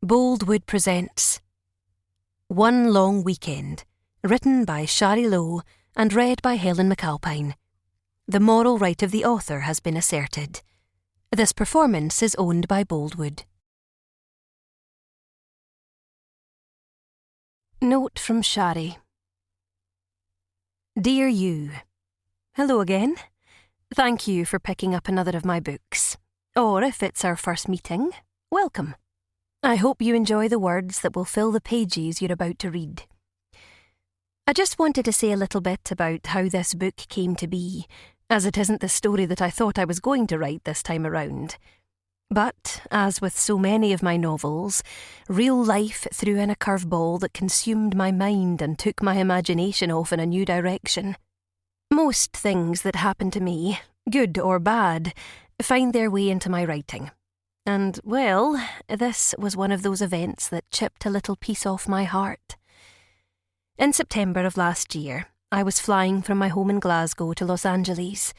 Boldwood presents One Long Weekend, written by Shari and read by Helen McAlpine. The moral right of the author has been asserted. This performance is owned by Boldwood. Note from Shari. Dear you, hello again. Thank you for picking up another of my books. Or if it's our first meeting, welcome. I hope you enjoy the words that will fill the pages you're about to read. I just wanted to say a little bit about how this book came to be, as it isn't the story that I thought I was going to write this time around. But, as with so many of my novels, real life threw in a curveball that consumed my mind and took my imagination off in a new direction. Most things that happen to me, good or bad, find their way into my writing. And, well, this was one of those events that chipped a little piece off my heart. In September of last year, I was flying from my home in Glasgow to Los Angeles.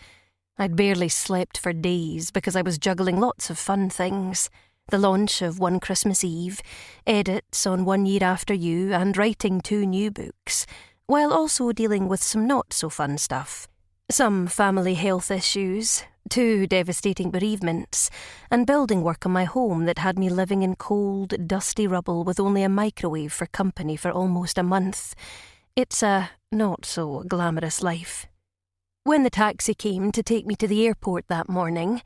I'd barely slept for days because I was juggling lots of fun things. The launch of One Christmas Eve, edits on 1 Year After You, and writing 2 new books, while also dealing with some not-so-fun stuff. Some family health issues, 2 devastating bereavements, and building work on my home that had me living in cold, dusty rubble with only a microwave for company for almost a month. It's a not-so-glamorous life. When the taxi came to take me to the airport that morning,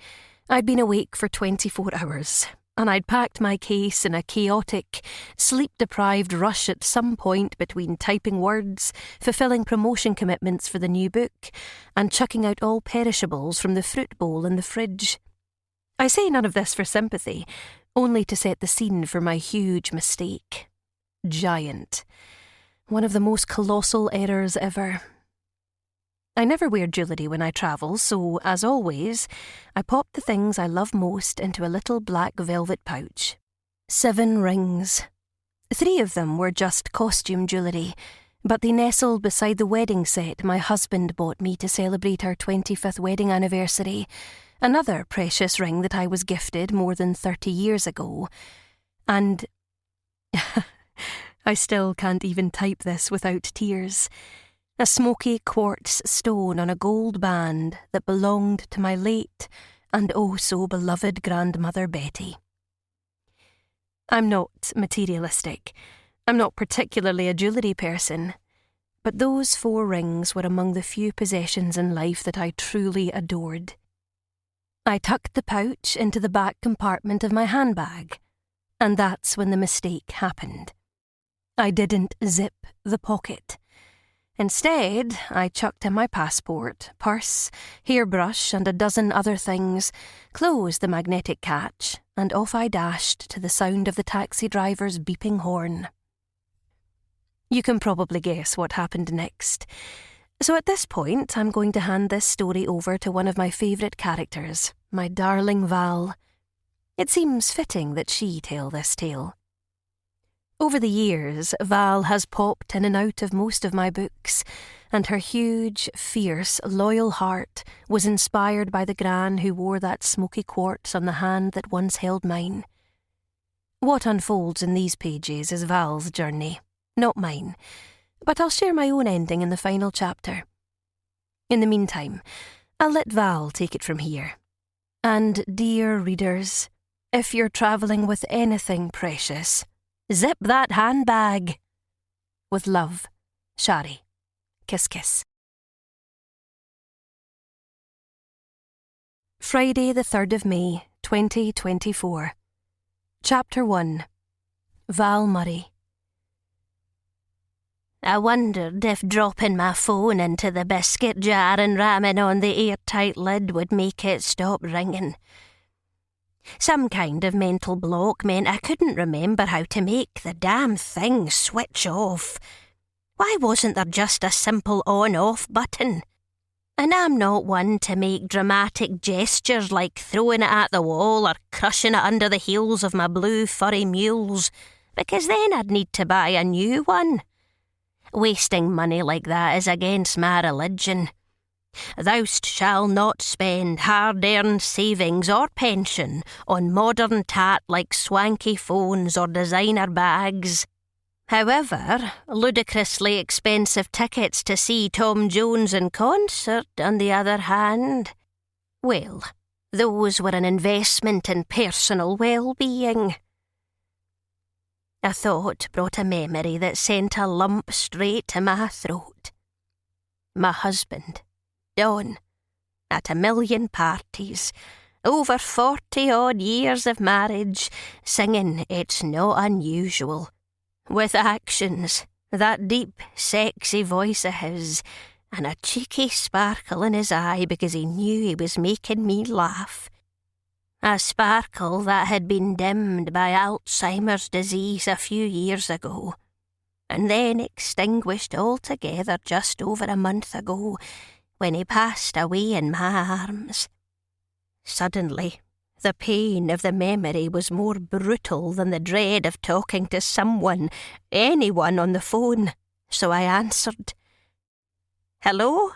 I'd been awake for 24 hours, and I'd packed my case in a chaotic, sleep-deprived rush at some point between typing words, fulfilling promotion commitments for the new book, and chucking out all perishables from the fruit bowl in the fridge. I say none of this for sympathy, only to set the scene for my huge mistake. Giant. One of the most colossal errors ever. I never wear jewellery when I travel, so, as always, I popped the things I love most into a little black velvet pouch. 7 rings. 3 of them were just costume jewellery, but they nestled beside the wedding set my husband bought me to celebrate our 25th wedding anniversary, another precious ring that I was gifted more than 30 years ago. And I still can't even type this without tears. A smoky quartz stone on a gold band that belonged to my late and oh-so-beloved grandmother Betty. I'm not materialistic. I'm not particularly a jewellery person. But those 4 rings were among the few possessions in life that I truly adored. I tucked the pouch into the back compartment of my handbag, and that's when the mistake happened. I didn't zip the pocket. Instead, I chucked in my passport, purse, hairbrush, and a dozen other things, closed the magnetic catch, and off I dashed to the sound of the taxi driver's beeping horn. You can probably guess what happened next. So at this point, I'm going to hand this story over to one of my favourite characters, my darling Val. It seems fitting that she tell this tale. Over the years, Val has popped in and out of most of my books, and her huge, fierce, loyal heart was inspired by the gran who wore that smoky quartz on the hand that once held mine. What unfolds in these pages is Val's journey, not mine, but I'll share my own ending in the final chapter. In the meantime, I'll let Val take it from here. And, dear readers, if you're travelling with anything precious, zip that handbag. With love, Shari. Kiss, kiss. Friday the 3rd of May, 2024. Chapter 1. Val Murray. I wondered if dropping my phone into the biscuit jar and ramming on the airtight lid would make it stop ringing. Some kind of mental block meant I couldn't remember how to make the damn thing switch off. Why wasn't there just a simple on-off button? And I'm not one to make dramatic gestures like throwing it at the wall or crushing it under the heels of my blue furry mules, because then I'd need to buy a new one. Wasting money like that is against my religion. Thou'st shall not spend hard-earned savings or pension on modern tat like swanky phones or designer bags. However, ludicrously expensive tickets to see Tom Jones in concert, on the other hand, well, those were an investment in personal well-being. A thought brought a memory that sent a lump straight to my throat. My husband, Don, at 1,000,000 parties, over 40-odd years of marriage, singing It's Not Unusual, with actions, that deep, sexy voice of his, and a cheeky sparkle in his eye because he knew he was making me laugh. A sparkle that had been dimmed by Alzheimer's disease a few years ago, and then extinguished altogether just over a month ago, when he passed away in my arms. Suddenly, the pain of the memory was more brutal than the dread of talking to someone, anyone on the phone, so I answered. Hello?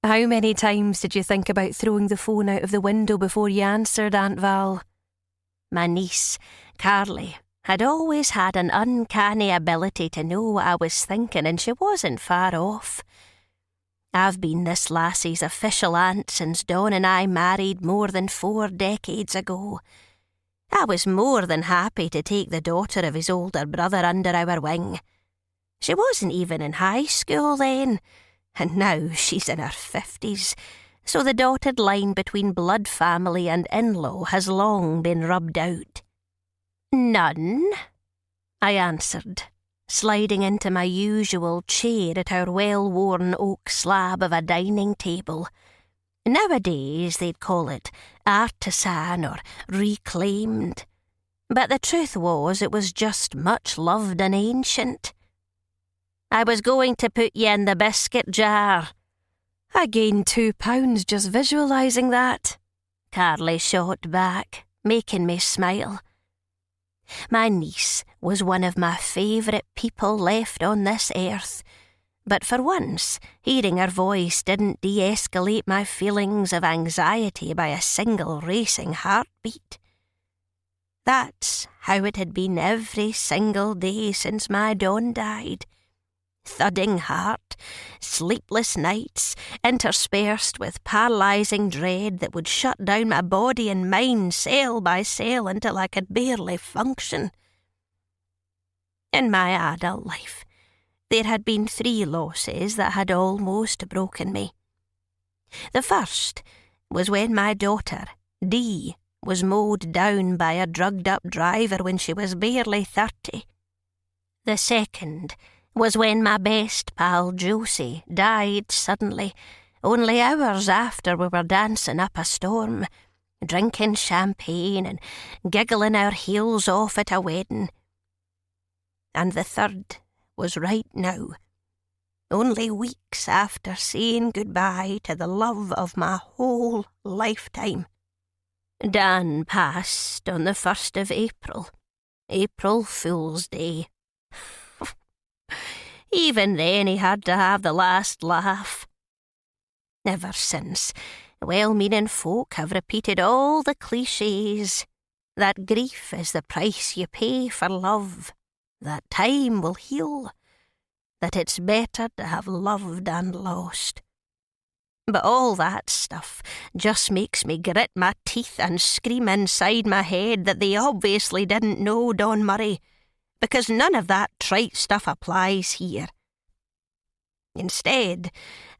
How many times did you think about throwing the phone out of the window before you answered, Aunt Val? My niece, Carly, had always had an uncanny ability to know what I was thinking, and she wasn't far off. I've been this lassie's official aunt since Dawn and I married more than 4 decades ago. I was more than happy to take the daughter of his older brother under our wing. She wasn't even in high school then, and now she's in her 50s, so the dotted line between blood family and in-law has long been rubbed out. None, I answered, sliding into my usual chair at our well-worn oak slab of a dining table. Nowadays they'd call it artisan or reclaimed, but the truth was it was just much loved and ancient. I was going to put you in the biscuit jar. I gained 2 pounds just visualising that, Carly shot back, making me smile. My niece was one of my favourite people left on this earth, but for once, hearing her voice didn't de-escalate my feelings of anxiety by a single racing heartbeat. That's how it had been every single day since my Dawn died. Thudding heart, sleepless nights, interspersed with paralysing dread that would shut down my body and mind cell by cell until I could barely function. In my adult life, there had been 3 losses that had almost broken me. The first was when my daughter, Dee, was mowed down by a drugged-up driver when she was barely 30. The second was when my best pal Josie died suddenly, only hours after we were dancing up a storm, drinking champagne and giggling our heels off at a wedding. And the third was right now, only weeks after saying goodbye to the love of my whole lifetime. Dan passed on the 1st of April, April Fool's Day. Even then he had to have the last laugh. Ever since, well-meaning folk have repeated all the clichés, that grief is the price you pay for love, that time will heal, that it's better to have loved and lost. But all that stuff just makes me grit my teeth and scream inside my head that they obviously didn't know Don Murray, because none of that trite stuff applies here. Instead,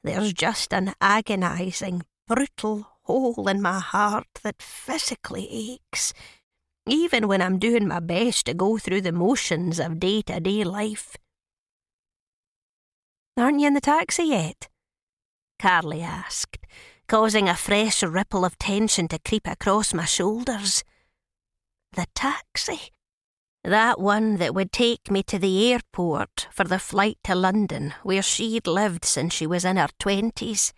there's just an agonising, brutal hole in my heart that physically aches, even when I'm doing my best to go through the motions of day-to-day life. Aren't you in the taxi yet? Carly asked, causing a fresh ripple of tension to creep across my shoulders. The taxi? That one that would take me to the airport for the flight to London, where she'd lived since she was in her 20s.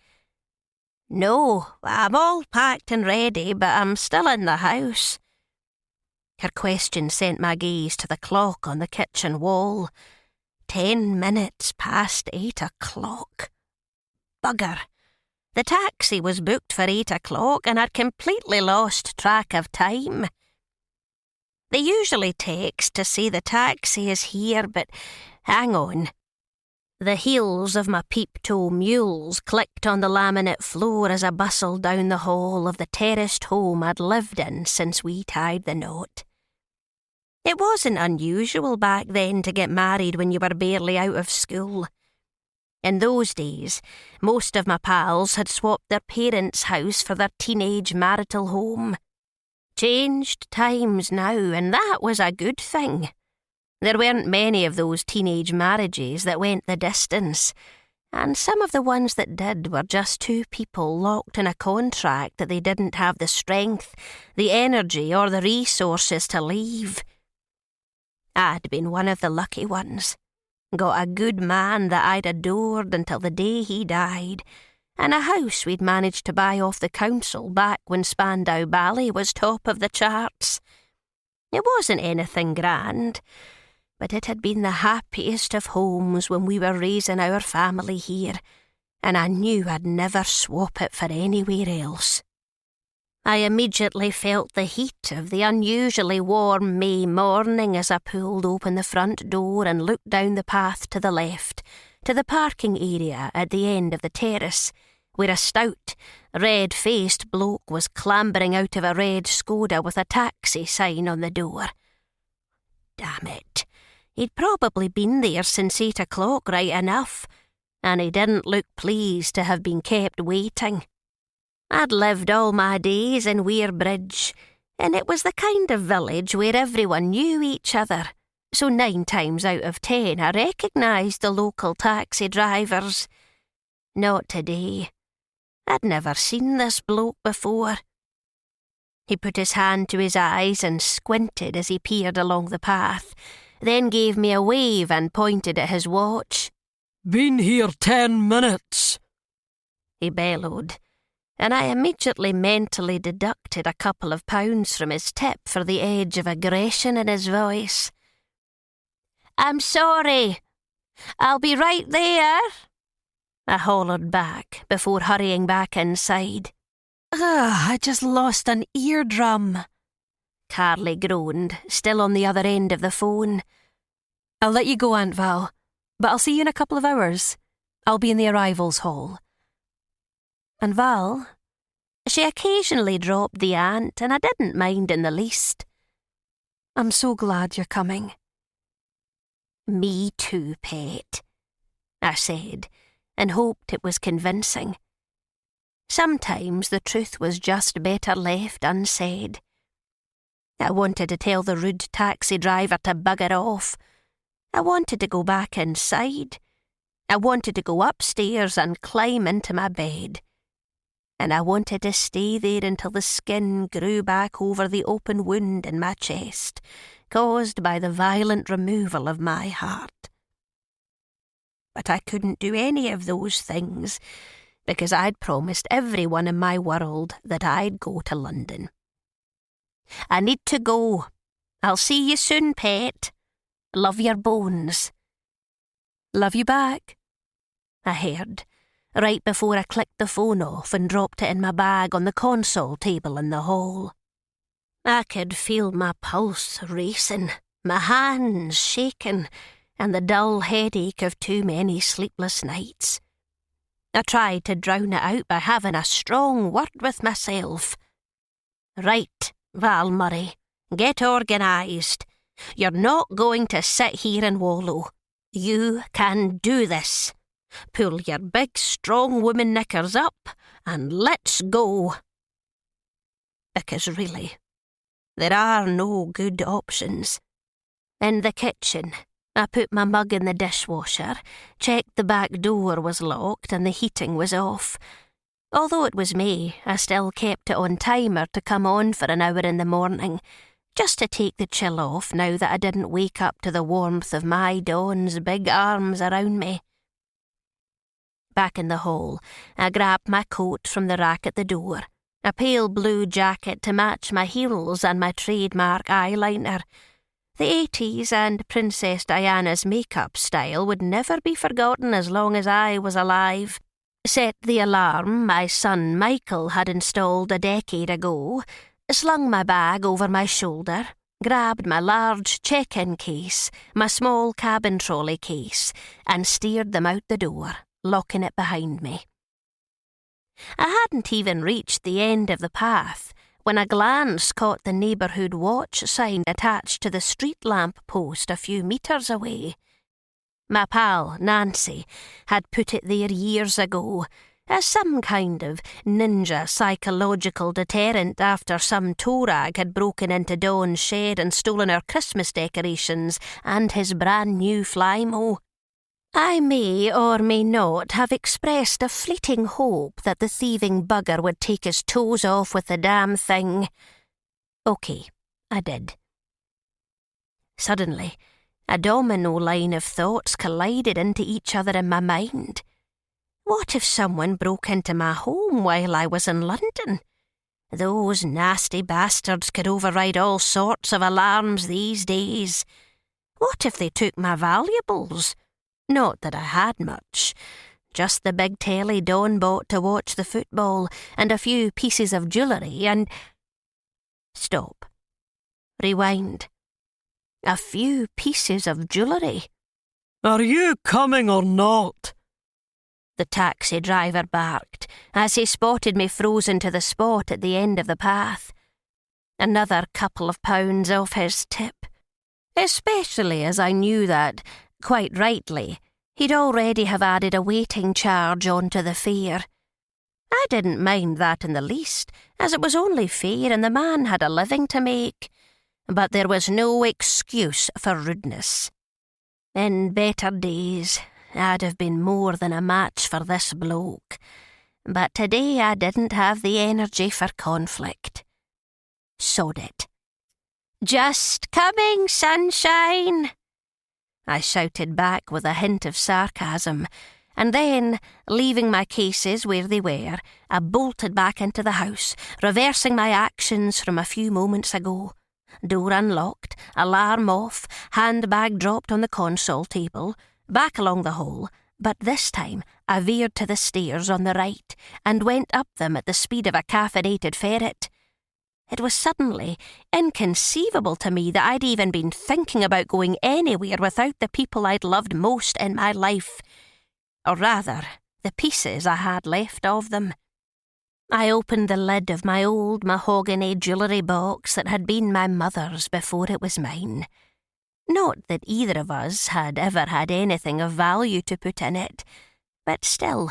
No, I'm all packed and ready, but I'm still in the house. Her question sent my gaze to the clock on the kitchen wall. 10 minutes past 8 o'clock. Bugger. The taxi was booked for 8 o'clock and I'd completely lost track of time. They usually text to say the taxi is here, but hang on. The heels of my peep-toe mules clicked on the laminate floor as I bustled down the hall of the terraced home I'd lived in since we tied the knot. It wasn't unusual back then to get married when you were barely out of school. In those days, most of my pals had swapped their parents' house for their teenage marital home. Changed times now, and that was a good thing. There weren't many of those teenage marriages that went the distance, and some of the ones that did were just two people locked in a contract that they didn't have the strength, the energy, or the resources to leave. I'd been one of the lucky ones. Got a good man that I'd adored until the day he died, and a house we'd managed to buy off the council back when Spandau Ballet was top of the charts. It wasn't anything grand, but it had been the happiest of homes when we were raising our family here, and I knew I'd never swap it for anywhere else. I immediately felt the heat of the unusually warm May morning as I pulled open the front door and looked down the path to the left, to the parking area at the end of the terrace, where a stout, red-faced bloke was clambering out of a red Skoda with a taxi sign on the door. Damn it, he'd probably been there since 8 o'clock right enough, and he didn't look pleased to have been kept waiting. I'd lived all my days in Wearbridge, and it was the kind of village where everyone knew each other, so 9 times out of 10 I recognised the local taxi drivers. Not today. I'd never seen this bloke before. He put his hand to his eyes and squinted as he peered along the path, then gave me a wave and pointed at his watch. "Been here 10 minutes," he bellowed, and I immediately mentally deducted a couple of pounds from his tip for the edge of aggression in his voice. "I'm sorry. I'll be right there," I hollered back before hurrying back inside. I just lost an eardrum," Carly groaned, still on the other end of the phone. "I'll let you go, Aunt Val, but I'll see you in a couple of hours. I'll be in the arrivals hall." And Val, she occasionally dropped the aunt, and I didn't mind in the least. "I'm so glad you're coming." "Me too, pet," I said, and hoped it was convincing. Sometimes the truth was just better left unsaid. I wanted to tell the rude taxi driver to bugger off. I wanted to go back inside. I wanted to go upstairs and climb into my bed. And I wanted to stay there until the skin grew back over the open wound in my chest, caused by the violent removal of my heart. But I couldn't do any of those things, because I'd promised everyone in my world that I'd go to London. "I need to go. I'll see you soon, pet. Love your bones." "Love you back," I heard, right before I clicked the phone off and dropped it in my bag on the console table in the hall. I could feel my pulse racing, my hands shaking, and the dull headache of too many sleepless nights. I tried to drown it out by having a strong word with myself. "Right, Val Murray, get organised. You're not going to sit here and wallow. You can do this. Pull your big, strong woman knickers up and let's go." Because really, there are no good options. In the kitchen, I put my mug in the dishwasher, checked the back door was locked and the heating was off. Although it was May, I still kept it on timer to come on for an hour in the morning, just to take the chill off now that I didn't wake up to the warmth of my Dawn's big arms around me. Back in the hall, I grabbed my coat from the rack at the door, a pale blue jacket to match my heels and my trademark eyeliner. The 80s and Princess Diana's makeup style would never be forgotten as long as I was alive. set the alarm my son Michael had installed a decade ago, slung my bag over my shoulder, grabbed my large check-in case, my small cabin trolley case, and steered them out the door, locking it behind me. I hadn't even reached the end of the path when a glance caught the neighbourhood watch sign attached to the street lamp post a few metres away. My pal, Nancy, had put it there years ago, as some kind of ninja psychological deterrent after some toe rag had broken into Dawn's shed and stolen her Christmas decorations and his brand new Flymo. I may or may not have expressed a fleeting hope that the thieving bugger would take his toes off with the damn thing. OK, I did. Suddenly, a domino line of thoughts collided into each other in my mind. What if someone broke into my home while I was in London? Those nasty bastards could override all sorts of alarms these days. What if they took my valuables? Not that I had much. Just the big telly Dawn bought to watch the football and a few pieces of jewellery and... Stop. Rewind. A few pieces of jewellery. Are you coming or not? The taxi driver barked as he spotted me frozen to the spot at the end of the path. Another couple of pounds off his tip. Especially as I knew that, quite rightly, he'd already have added a waiting charge onto the fare. I didn't mind that in the least, as it was only fair and the man had a living to make. But there was no excuse for rudeness. In better days, I'd have been more than a match for this bloke. But today I didn't have the energy for conflict. Sod it. "Just coming, sunshine!" I shouted back with a hint of sarcasm, and then, leaving my cases where they were, I bolted back into the house, reversing my actions from a few moments ago. Door unlocked, alarm off, handbag dropped on the console table, back along the hall, but this time I veered to the stairs on the right and went up them at the speed of a caffeinated ferret. It was suddenly inconceivable to me that I'd even been thinking about going anywhere without the people I'd loved most in my life. Or rather, the pieces I had left of them. I opened the lid of my old mahogany jewellery box that had been my mother's before it was mine. Not that either of us had ever had anything of value to put in it, but still.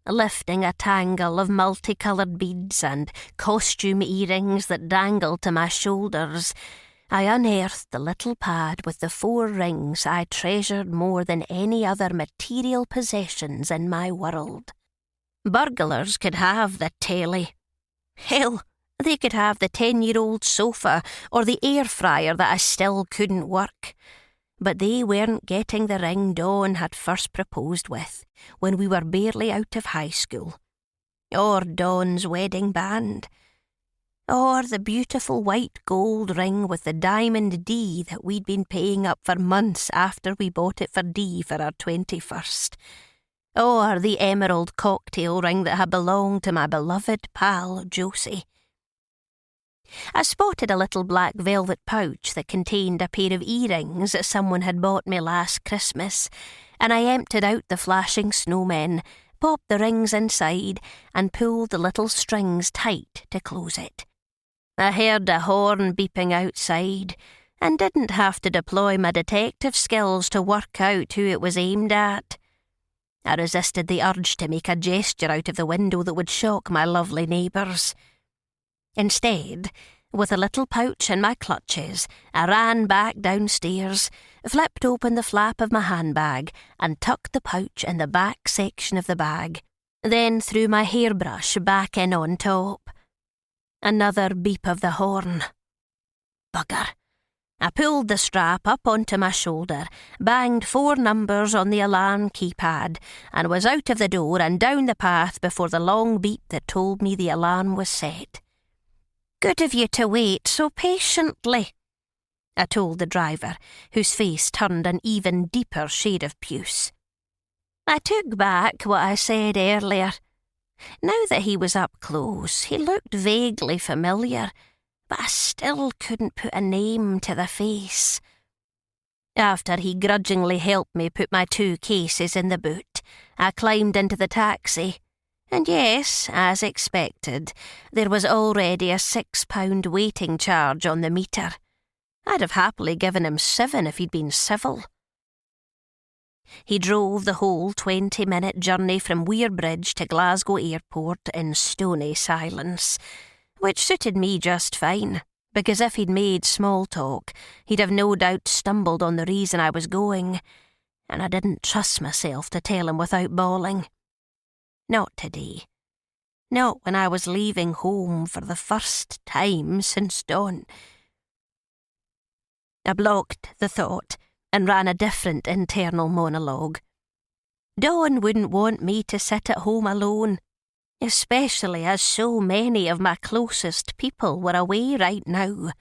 Lifting a tangle of multicoloured beads and costume earrings that dangled to my shoulders, I unearthed the little pad with the 4 rings I treasured more than any other material possessions in my world. Burglars could have the telly. Hell, they could have the 10-year-old sofa or the air fryer that I still couldn't work. But they weren't getting the ring Dawn had first proposed with when we were barely out of high school. Or Dawn's wedding band. Or the beautiful white gold ring with the diamond D that we'd been paying up for months after we bought it for D for our 21st. Or the emerald cocktail ring that had belonged to my beloved pal Josie. I spotted a little black velvet pouch that contained a pair of earrings that someone had bought me last Christmas, and I emptied out the flashing snowmen, popped the rings inside, and pulled the little strings tight to close it. I heard a horn beeping outside, and didn't have to deploy my detective skills to work out who it was aimed at. I resisted the urge to make a gesture out of the window that would shock my lovely neighbours. Instead, with a little pouch in my clutches, I ran back downstairs, flipped open the flap of my handbag, and tucked the pouch in the back section of the bag, then threw my hairbrush back in on top. Another beep of the horn. Bugger. I pulled the strap up onto my shoulder, banged 4 numbers on the alarm keypad, and was out of the door and down the path before the long beep that told me the alarm was set. "Good of you to wait so patiently," I told the driver, whose face turned an even deeper shade of puce. I took back what I said earlier. Now that he was up close, he looked vaguely familiar, but I still couldn't put a name to the face. After he grudgingly helped me put my 2 cases in the boot, I climbed into the taxi. And yes, as expected, there was already a £6 waiting charge on the meter. I'd have happily given him 7 if he'd been civil. He drove the whole 20-minute journey from Weirbridge to Glasgow Airport in stony silence, which suited me just fine, because if he'd made small talk, he'd have no doubt stumbled on the reason I was going, and I didn't trust myself to tell him without bawling. Not today. Not when I was leaving home for the first time since dawn. I blocked the thought and ran a different internal monologue. Dawn wouldn't want me to sit at home alone, especially as so many of my closest people were away right now.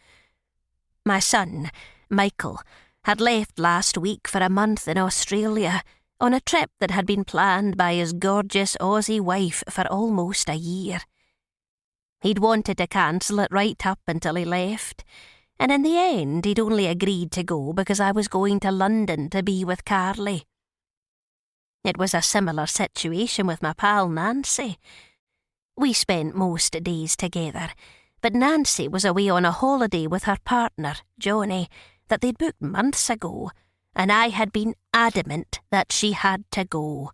My son, Michael, had left last week for a month in Australia on a trip that had been planned by his gorgeous Aussie wife for almost a year. He'd wanted to cancel it right up until he left, and in the end he'd only agreed to go because I was going to London to be with Carly. It was a similar situation with my pal Nancy. We spent most days together, but Nancy was away on a holiday with her partner, Johnny, that they'd booked months ago, and I had been adamant that she had to go.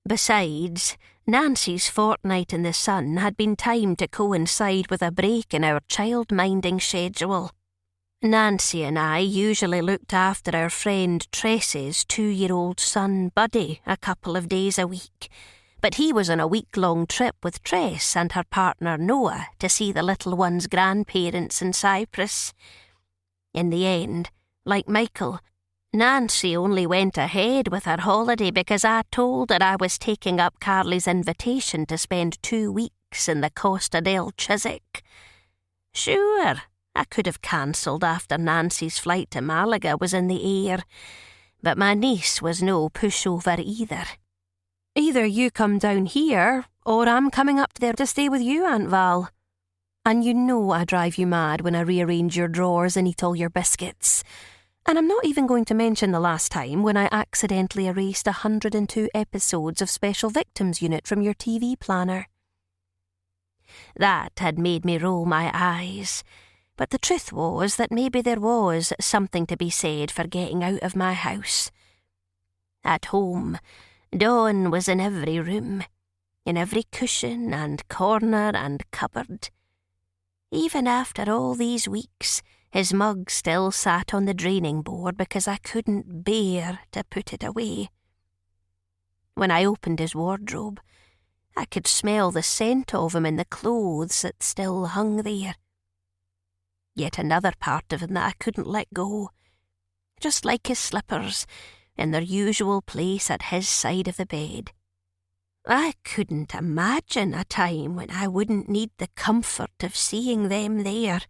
Besides, Nancy's fortnight in the sun had been timed to coincide with a break in our child-minding schedule. Nancy and I usually looked after our friend Tress's 2-year-old son, Buddy, a couple of days a week, but he was on a week-long trip with Tress and her partner Noah to see the little one's grandparents in Cyprus. In the end, like Michael, Nancy only went ahead with her holiday because I told her I was taking up Carly's invitation to spend 2 weeks in the Costa del Chiswick. Sure, I could have cancelled after Nancy's flight to Malaga was in the air, but my niece was no pushover either. Either you come down here, or I'm coming up there to stay with you, Aunt Val. And you know I drive you mad when I rearrange your drawers and eat all your biscuits. And I'm not even going to mention the last time when I accidentally erased 102 episodes of Special Victims Unit from your TV planner. That had made me roll my eyes, but the truth was that maybe there was something to be said for getting out of my house. At home, Dawn was in every room, in every cushion and corner and cupboard. Even after all these weeks, his mug still sat on the draining board because I couldn't bear to put it away. When I opened his wardrobe, I could smell the scent of him in the clothes that still hung there. Yet another part of him that I couldn't let go, just like his slippers, in their usual place at his side of the bed. I couldn't imagine a time when I wouldn't need the comfort of seeing them there.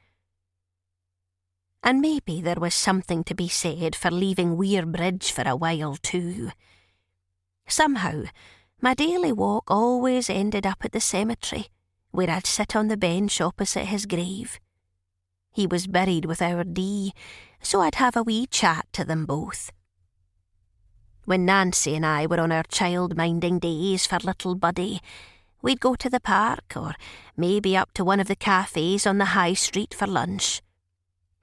And maybe there was something to be said for leaving Weirbridge for a while too. Somehow, my daily walk always ended up at the cemetery, where I'd sit on the bench opposite his grave. He was buried with our Dee, so I'd have a wee chat to them both. When Nancy and I were on our child-minding days for little Buddy, we'd go to the park or maybe up to one of the cafes on the high street for lunch.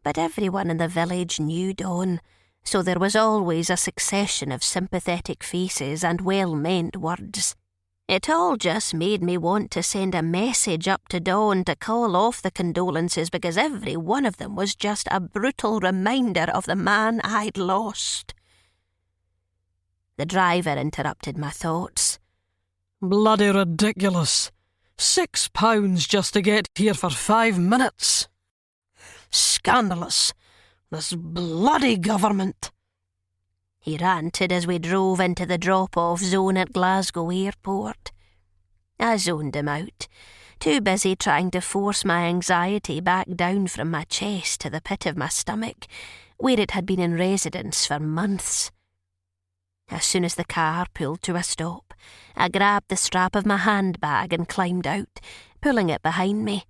But everyone in the village knew Dawn, so there was always a succession of sympathetic faces and well-meant words. It all just made me want to send a message up to Dawn to call off the condolences because every one of them was just a brutal reminder of the man I'd lost. The driver interrupted my thoughts. Bloody ridiculous. £6 just to get here for 5 minutes. Scandalous. This bloody government. He ranted as we drove into the drop-off zone at Glasgow Airport. I zoned him out, too busy trying to force my anxiety back down from my chest to the pit of my stomach, where it had been in residence for months. As soon as the car pulled to a stop, I grabbed the strap of my handbag and climbed out, pulling it behind me.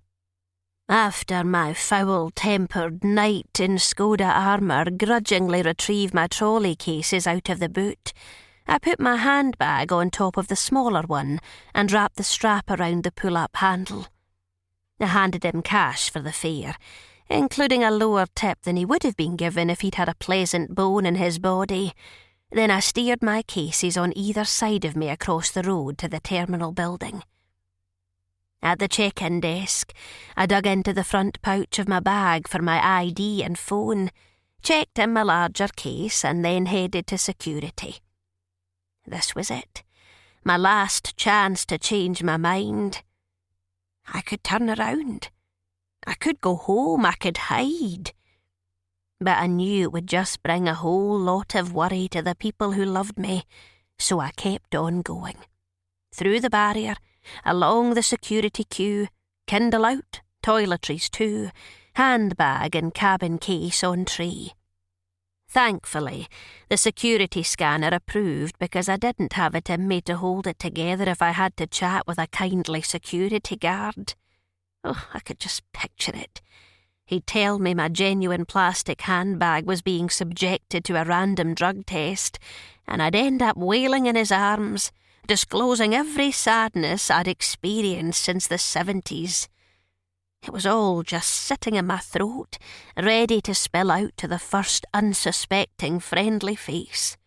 After my foul-tempered knight in Skoda armour grudgingly retrieved my trolley cases out of the boot, I put my handbag on top of the smaller one and wrapped the strap around the pull-up handle. I handed him cash for the fare, including a lower tip than he would have been given if he'd had a pleasant bone in his body. Then I steered my cases on either side of me across the road to the terminal building. At the check-in desk, I dug into the front pouch of my bag for my ID and phone, checked in my larger case and then headed to security. This was it. My last chance to change my mind. I could turn around. I could go home. I could hide. But I knew it would just bring a whole lot of worry to the people who loved me, so I kept on going. Through the barrier, along the security queue, Kindle out, toiletries too, handbag and cabin case on tray. Thankfully, the security scanner approved because I didn't have it in me to hold it together if I had to chat with a kindly security guard. Oh, I could just picture it. He'd tell me my genuine plastic handbag was being subjected to a random drug test, and I'd end up wailing in his arms, disclosing every sadness I'd experienced since the 70s. It was all just sitting in my throat, ready to spill out to the first unsuspecting friendly face.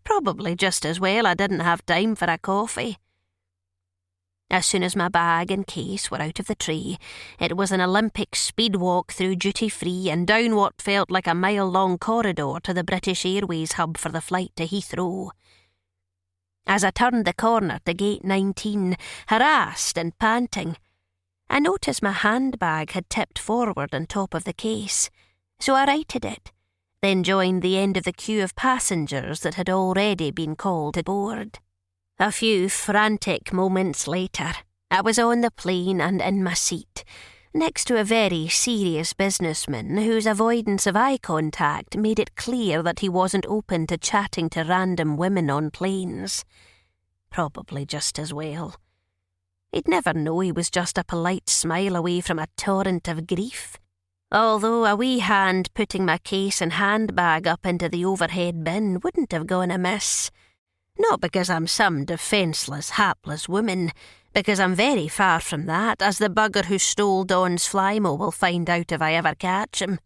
Probably just as well I didn't have time for a coffee. As soon as my bag and case were out of the tray, it was an Olympic speed walk through duty-free and down what felt like a mile-long corridor to the British Airways hub for the flight to Heathrow. As I turned the corner to gate 19, harassed and panting, I noticed my handbag had tipped forward on top of the case, so I righted it, then joined the end of the queue of passengers that had already been called aboard. A few frantic moments later, I was on the plane and in my seat, next to a very serious businessman whose avoidance of eye contact made it clear that he wasn't open to chatting to random women on planes. Probably just as well. He'd never know he was just a polite smile away from a torrent of grief. Although a wee hand putting my case and handbag up into the overhead bin wouldn't have gone amiss. Not because I'm some defenceless, hapless woman, because I'm very far from that, as the bugger who stole Don's Flymo will find out if I ever catch him.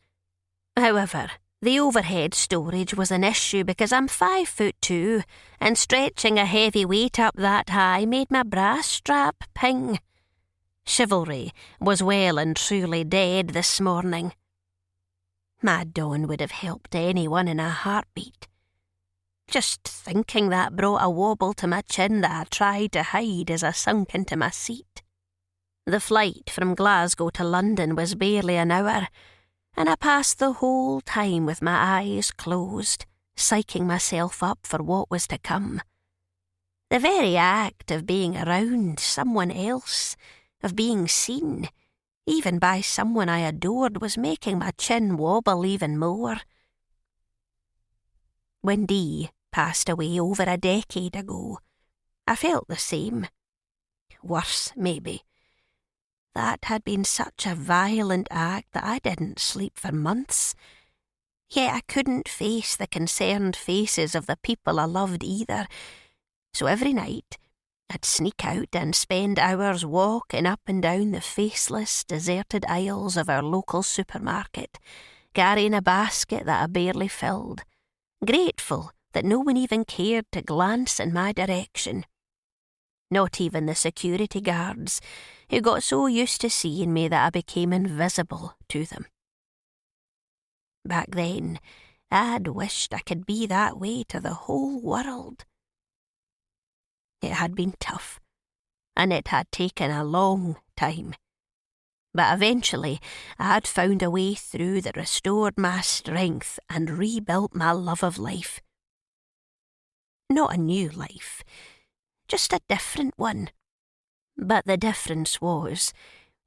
However, the overhead storage was an issue because I'm 5'2", and stretching a heavy weight up that high made my brass strap ping. Chivalry was well and truly dead this morning. My Don would have helped anyone in a heartbeat. Just thinking that brought a wobble to my chin that I tried to hide as I sunk into my seat. The flight from Glasgow to London was barely an hour, and I passed the whole time with my eyes closed, psyching myself up for what was to come. The very act of being around someone else, of being seen, even by someone I adored, was making my chin wobble even more. When Dee passed away over a decade ago, I felt the same. Worse, maybe. That had been such a violent act that I didn't sleep for months. Yet I couldn't face the concerned faces of the people I loved either. So every night, I'd sneak out and spend hours walking up and down the faceless, deserted aisles of our local supermarket, carrying a basket that I barely filled, grateful that no one even cared to glance in my direction. Not even the security guards, who got so used to seeing me that I became invisible to them. Back then, I'd wished I could be that way to the whole world. It had been tough, and it had taken a long time. But eventually, I'd found a way through that restored my strength and rebuilt my love of life. Not a new life, just a different one. But the difference was,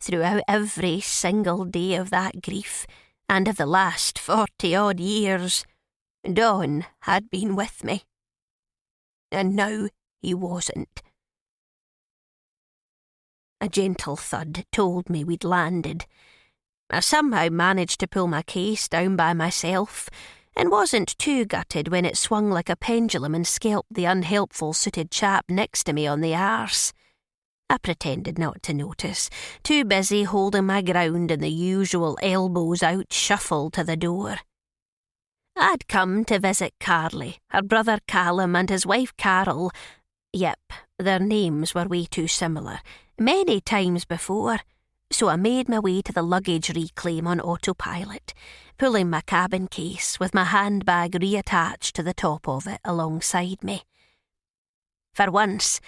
throughout every single day of that grief, and of the last 40-odd years, Dawn had been with me. and now he wasn't. A gentle thud told me we'd landed. I somehow managed to pull my case down by myself, and wasn't too gutted when it swung like a pendulum and scalped the unhelpful suited chap next to me on the arse. I pretended not to notice, too busy holding my ground in the usual elbows out shuffle to the door. I'd come to visit Carly, her brother Callum and his wife Carol. Yep, their names were way too similar, many times before, so I made my way to the luggage reclaim on autopilot, pulling my cabin case with my handbag reattached to the top of it alongside me. For once,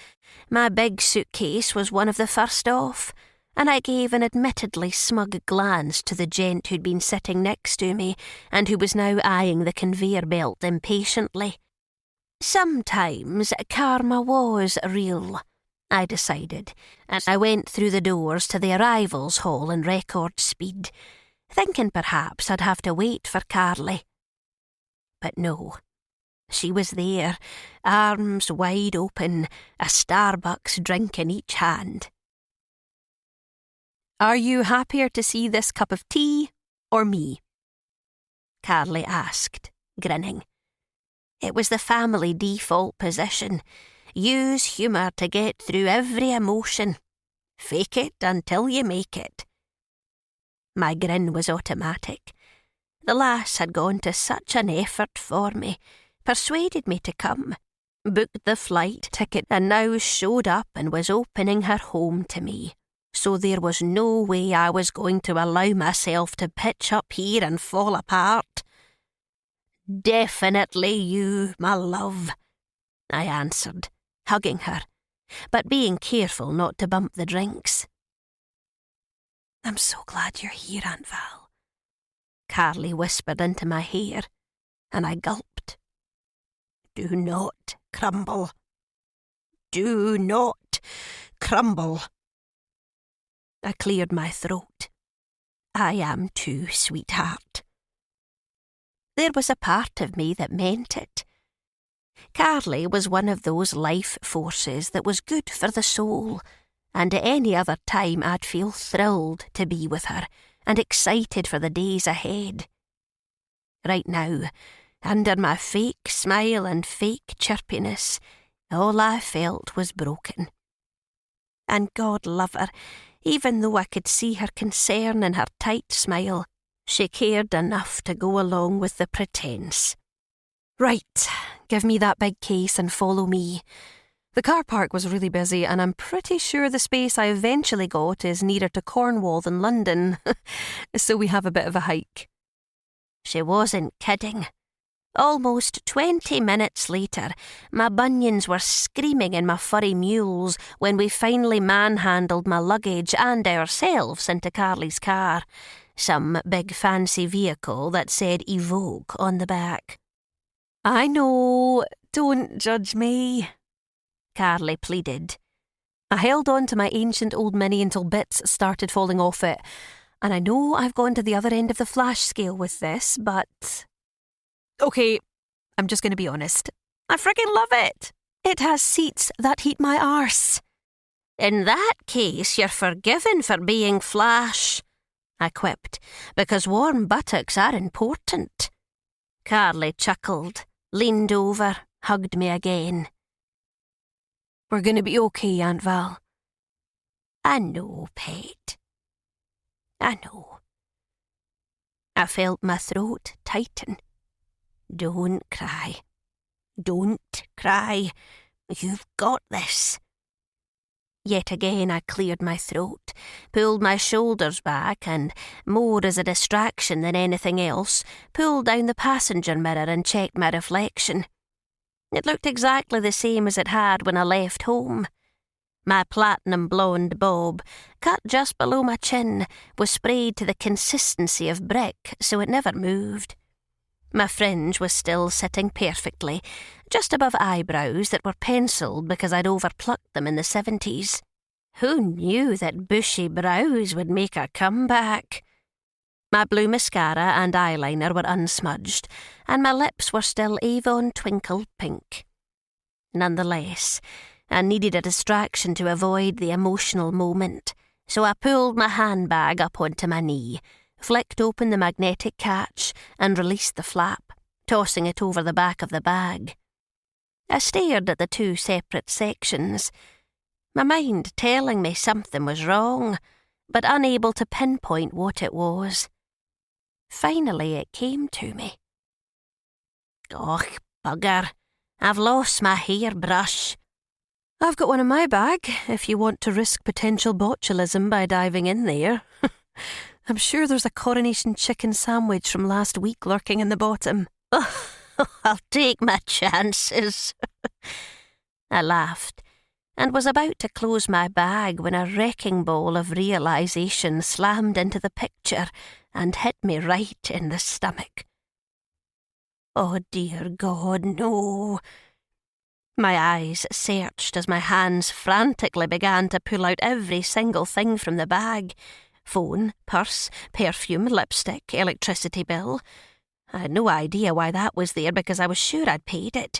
my big suitcase was one of the first off, and I gave an admittedly smug glance to the gent who'd been sitting next to me and who was now eyeing the conveyor belt impatiently. Sometimes karma was real, I decided, and I went through the doors to the arrivals hall in record speed, thinking perhaps I'd have to wait for Carly. But no. She was there, arms wide open, a Starbucks drink in each hand. "Are you happier to see this cup of tea or me?" Carly asked, grinning. It was the family default position. Use humour to get through every emotion. Fake it until you make it. My grin was automatic. The lass had gone to such an effort for me, persuaded me to come, booked the flight ticket and now showed up and was opening her home to me. So there was no way I was going to allow myself to pitch up here and fall apart. "Definitely you, my love," I answered, hugging her, but being careful not to bump the drinks. "I'm so glad you're here, Aunt Val," Carly whispered into my hair, and I gulped. "Do not crumble. Do not crumble." I cleared my throat. "I am too, sweetheart." There was a part of me that meant it. Carly was one of those life forces that was good for the soul, and at any other time I'd feel thrilled to be with her and excited for the days ahead. Right now, under my fake smile and fake chirpiness, all I felt was broken. And God love her, even though I could see her concern in her tight smile, she cared enough to go along with the pretence. "Right, give me that big case and follow me. The car park was really busy and I'm pretty sure the space I eventually got is nearer to Cornwall than London, so we have a bit of a hike." She wasn't kidding. Almost 20 minutes later, my bunions were screaming in my furry mules when we finally manhandled my luggage and ourselves into Carly's car, some big fancy vehicle that said Evoke on the back. "I know, don't judge me," Carly pleaded. I held on to my ancient old Mini until bits started falling off it, and I know I've gone to the other end of the flash scale with this, but... Okay, I'm just going to be honest. I friggin' love it. It has seats that heat my arse. "In that case, you're forgiven for being flash," I quipped, "because warm buttocks are important." Carly chuckled, leaned over, hugged me again. "We're going to be okay, Aunt Val." "I know, pet. I know." I felt my throat tighten. "Don't cry. Don't cry. You've got this." Yet again I cleared my throat, pulled my shoulders back and, more as a distraction than anything else, pulled down the passenger mirror and checked my reflection. It looked exactly the same as it had when I left home. My platinum blonde bob, cut just below my chin, was sprayed to the consistency of brick so it never moved. My fringe was still sitting perfectly, just above eyebrows that were penciled because I'd overplucked them in the 70s. Who knew that bushy brows would make a comeback? My blue mascara and eyeliner were unsmudged, and my lips were still Avon Twinkle pink. Nonetheless, I needed a distraction to avoid the emotional moment, so I pulled my handbag up onto my knee, flicked open the magnetic catch and released the flap, tossing it over the back of the bag. I stared at the two separate sections, my mind telling me something was wrong, but unable to pinpoint what it was. Finally it came to me. "Och, bugger, I've lost my hairbrush." "I've got one in my bag, if you want to risk potential botulism by diving in there. I'm sure there's a coronation chicken sandwich from last week lurking in the bottom." "Oh, I'll take my chances." I laughed, and was about to close my bag when a wrecking ball of realisation slammed into the picture and hit me right in the stomach. Oh dear God, no. My eyes searched as my hands frantically began to pull out every single thing from the bag. Phone, purse, perfume, lipstick, electricity bill. I had no idea why that was there because I was sure I'd paid it.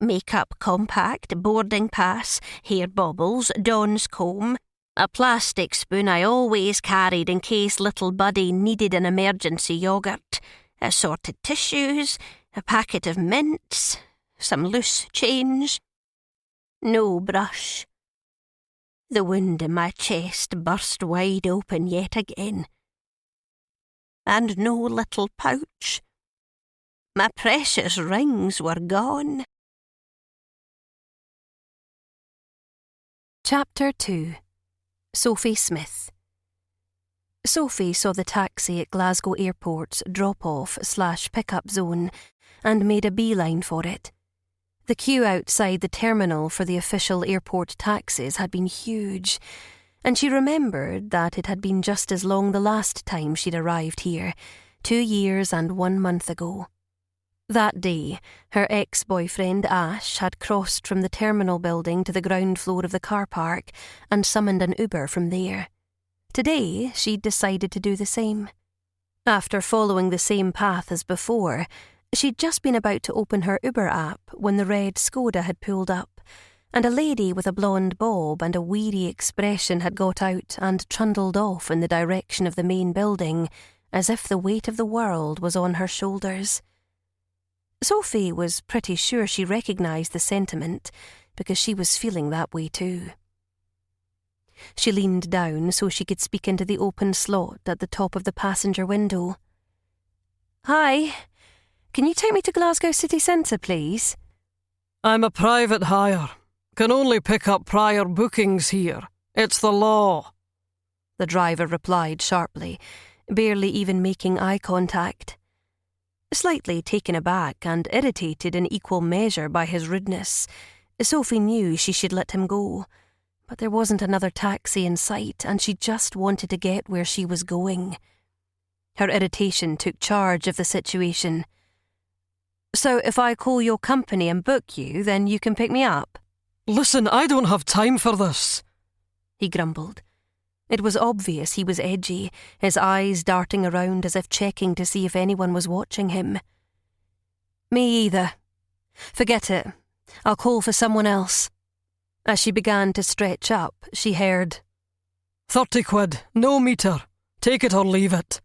Makeup compact, boarding pass, hair baubles, Dawn's comb, a plastic spoon I always carried in case little Buddy needed an emergency yoghurt, assorted tissues, a packet of mints, some loose change. No brush. The wound in my chest burst wide open yet again. And no little pouch. My precious rings were gone. Chapter 2. Sophie Smith. Sophie saw the taxi at Glasgow Airport's drop-off/pick-up zone and made a beeline for it. The queue outside the terminal for the official airport taxis had been huge, and she remembered that it had been just as long the last time she'd arrived here, 2 years and 1 month ago. That day, her ex-boyfriend Ash had crossed from the terminal building to the ground floor of the car park and summoned an Uber from there. Today, she'd decided to do the same. After following the same path as before, she'd just been about to open her Uber app when the red Skoda had pulled up, and a lady with a blonde bob and a weary expression had got out and trundled off in the direction of the main building, as if the weight of the world was on her shoulders. Sophie was pretty sure she recognised the sentiment, because she was feeling that way too. She leaned down so she could speak into the open slot at the top of the passenger window. "Hi, can you take me to Glasgow city centre, please?" "I'm a private hire. Can only pick up prior bookings here. It's the law," the driver replied sharply, barely even making eye contact. Slightly taken aback and irritated in equal measure by his rudeness, Sophie knew she should let him go, but there wasn't another taxi in sight and she just wanted to get where she was going. Her irritation took charge of the situation. "So if I call your company and book you, then you can pick me up?" "Listen, I don't have time for this," he grumbled. It was obvious he was edgy, his eyes darting around as if checking to see if anyone was watching him. "Me either. Forget it. I'll call for someone else." As she began to stretch up, she heard, £30, no meter. Take it or leave it."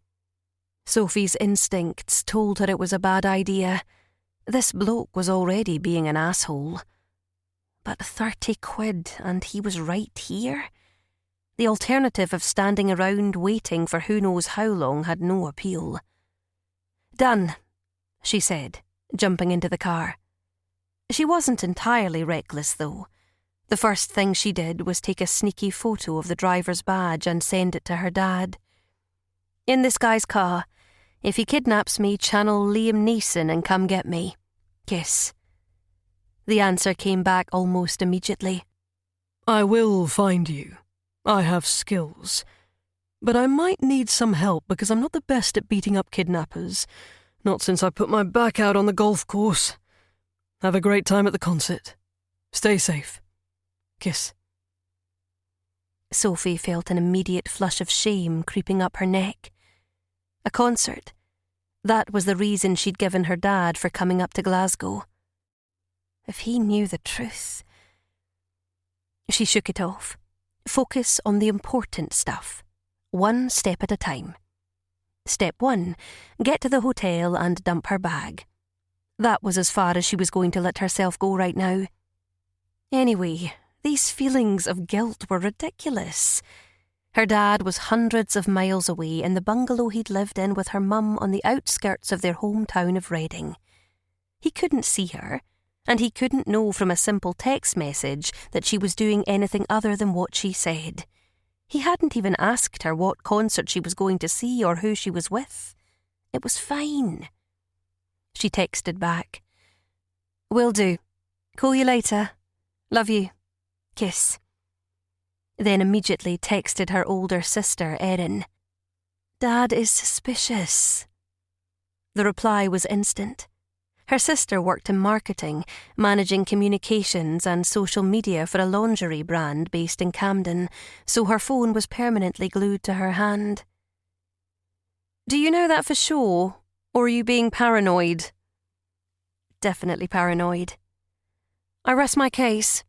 Sophie's instincts told her it was a bad idea. This bloke was already being an asshole. But £30 and he was right here? The alternative of standing around waiting for who knows how long had no appeal. "Done," she said, jumping into the car. She wasn't entirely reckless, though. The first thing she did was take a sneaky photo of the driver's badge and send it to her dad. "In this guy's car. If he kidnaps me, channel Liam Neeson and come get me. Kiss." The answer came back almost immediately. "I will find you. I have skills. But I might need some help because I'm not the best at beating up kidnappers. Not since I put my back out on the golf course. Have a great time at the concert. Stay safe. Kiss." Sophie felt an immediate flush of shame creeping up her neck. A concert. That was the reason she'd given her dad for coming up to Glasgow. if he knew the truth. She shook it off. Focus on the important stuff. One step at a time. Step 1, get to the hotel and dump her bag. That was as far as she was going to let herself go right now. Anyway, these feelings of guilt were ridiculous. Her dad was hundreds of miles away in the bungalow he'd lived in with her mum on the outskirts of their hometown of Reading. He couldn't see her, and he couldn't know from a simple text message that she was doing anything other than what she said. He hadn't even asked her what concert she was going to see or who she was with. It was fine. She texted back, "Will do. Call you later. Love you. Kiss." Then immediately texted her older sister, Erin. "Dad is suspicious." The reply was instant. Her sister worked in marketing, managing communications and social media for a lingerie brand based in Camden, so her phone was permanently glued to her hand. "Do you know that for sure, or are you being paranoid?" "Definitely paranoid." "I rest my case.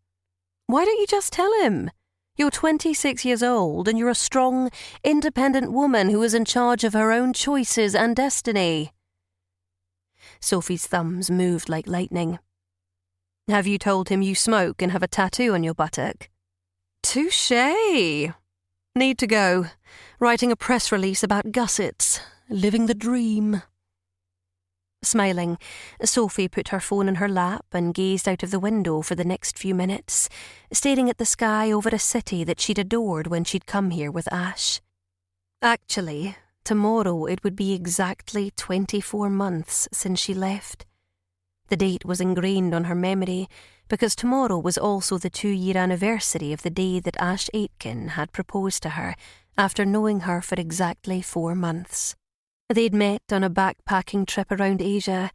Why don't you just tell him? You're 26 years old and you're a strong, independent woman who is in charge of her own choices and destiny." Sophie's thumbs moved like lightning. "Have you told him you smoke and have a tattoo on your buttock?" "Touché. Need to go. Writing a press release about gussets. Living the dream." Smiling, Sophie put her phone in her lap and gazed out of the window for the next few minutes, staring at the sky over a city that she'd adored when she'd come here with Ash. Actually, tomorrow it would be exactly 24 months since she left. The date was ingrained on her memory because tomorrow was also the 2-year anniversary of the day that Ash Aitken had proposed to her after knowing her for exactly 4 months. They'd met on a backpacking trip around Asia,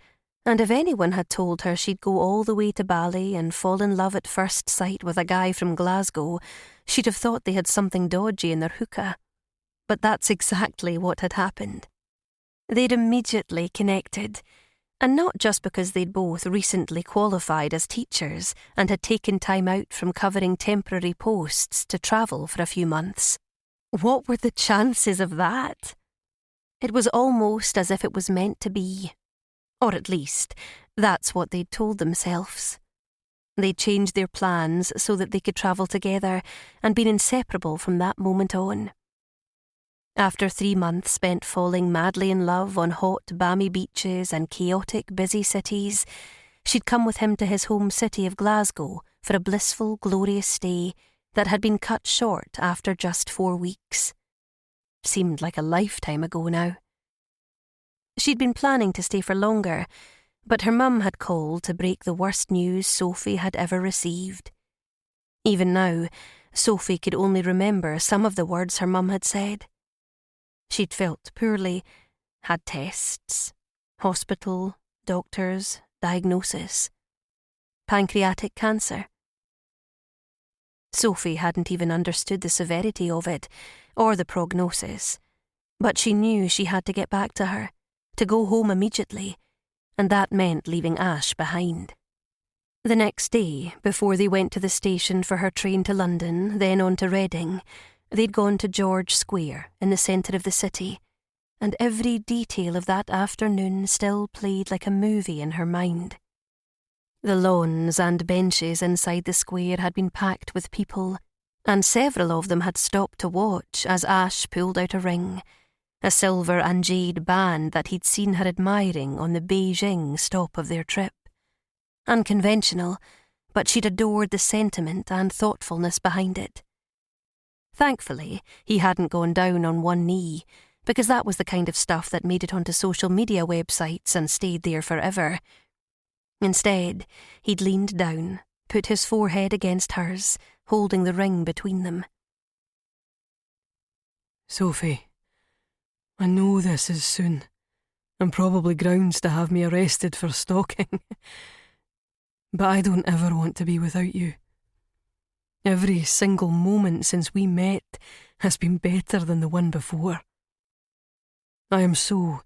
and if anyone had told her she'd go all the way to Bali and fall in love at first sight with a guy from Glasgow, she'd have thought they had something dodgy in their hookah. But that's exactly what had happened. They'd immediately connected, and not just because they'd both recently qualified as teachers and had taken time out from covering temporary posts to travel for a few months. What were the chances of that? It was almost as if it was meant to be. Or at least, that's what they'd told themselves. They'd changed their plans so that they could travel together and been inseparable from that moment on. After 3 months spent falling madly in love on hot, balmy beaches and chaotic, busy cities, she'd come with him to his home city of Glasgow for a blissful, glorious stay that had been cut short after just 4 weeks. Seemed like a lifetime ago now. She'd been planning to stay for longer, but her mum had called to break the worst news Sophie had ever received. Even now, Sophie could only remember some of the words her mum had said. She'd felt poorly, had tests, hospital, doctors, diagnosis. Pancreatic cancer. Sophie hadn't even understood the severity of it, or the prognosis, but she knew she had to get back to her, to go home immediately, and that meant leaving Ash behind. The next day, before they went to the station for her train to London, then on to Reading, they'd gone to George Square in the centre of the city, and every detail of that afternoon still played like a movie in her mind. The lawns and benches inside the square had been packed with people, and several of them had stopped to watch as Ash pulled out a ring, a silver and jade band that he'd seen her admiring on the Beijing stop of their trip. Unconventional, but she'd adored the sentiment and thoughtfulness behind it. Thankfully, he hadn't gone down on one knee, because that was the kind of stuff that made it onto social media websites and stayed there forever. Instead, he'd leaned down, put his forehead against hers, holding the ring between them. "Sophie, I know this is soon, and probably grounds to have me arrested for stalking, but I don't ever want to be without you. Every single moment since we met has been better than the one before. I am so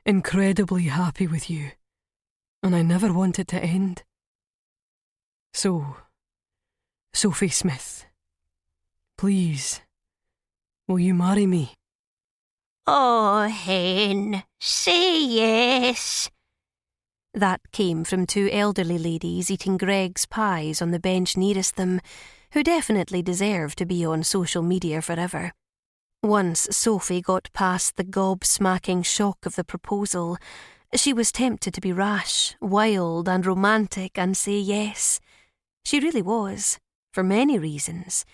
incredibly happy with you, and I never want it to end. So, Sophie Smith, please, will you marry me? Oh, Hen, say yes. That came from two elderly ladies eating Greg's pies on the bench nearest them, who definitely deserved to be on social media forever. Once Sophie got past the gob-smacking shock of the proposal, she was tempted to be rash, wild and romantic and say yes. She really was, for many reasons.